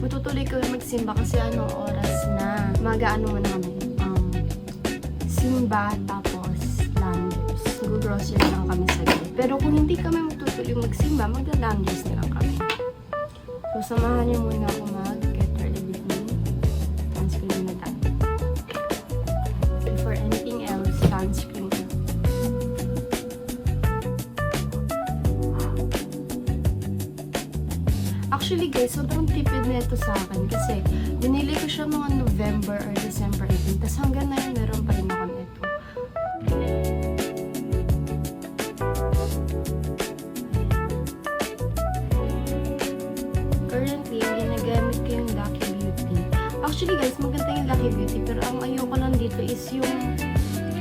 Matutuloy kami magsimba kasi oras na. Mag-ano muna kami. Simba, tapos landers. Mag-grocery lang kami sa gabi. Pero kung hindi kami matutuloy magsimba, magla-landers na lang kami. So, samahan niyo muna ako mag-get ready with me. Sunscreen na tayo. Before anything else, sunscreen na. Actually guys, sobrang tipid na ito sa akin kasi binili ko siya mga November or December 18. Tapos hanggang na yun, meron pa rin ako nito. Currently, ginagamit ko yung Lucky Beauty. Actually guys, maganda yung Lucky Beauty. Pero ang ayoko lang dito is yung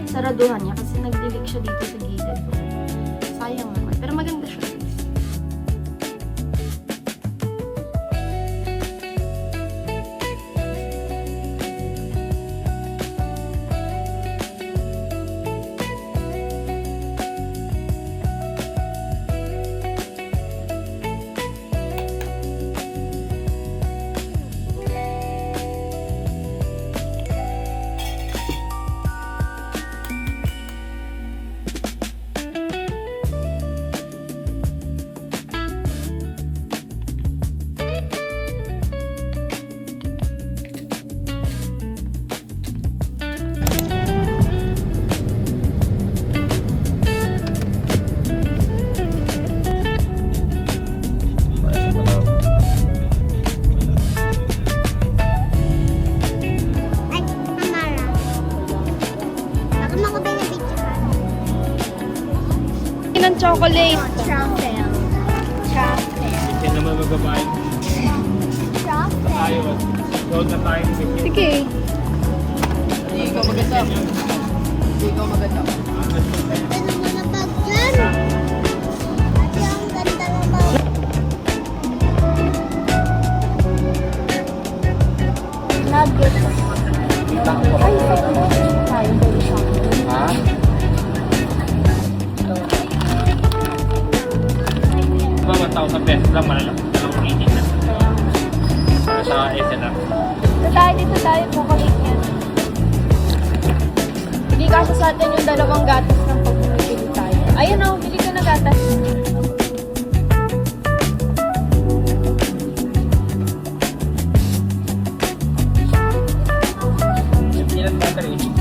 saraduhan niya kasi nagdilig siya dito sa gilid. Sayang naman. Pero maganda siya. Ng chocolate. Truffle. Truffle. Hindi naman magbabayad. Truffle. Tayo. Load na tayo. Sige. Hindi ikaw maganda. Hindi ikaw maganda. Ganda naman ang bag dyan. Ate, ang ganda ng bag. Nugget. Kita ko pa. Ay, tayo. Very shopping. Ha? Diba 1,000 pesos lang malalaki. Dalawang eating na. Para sa SNR. Dito tayo po kami yan. Hindi kasi sa atin yung dalawang gatas ng pag-bumibili tayo. Ayun o, bili ka na gatas. Ilan battery?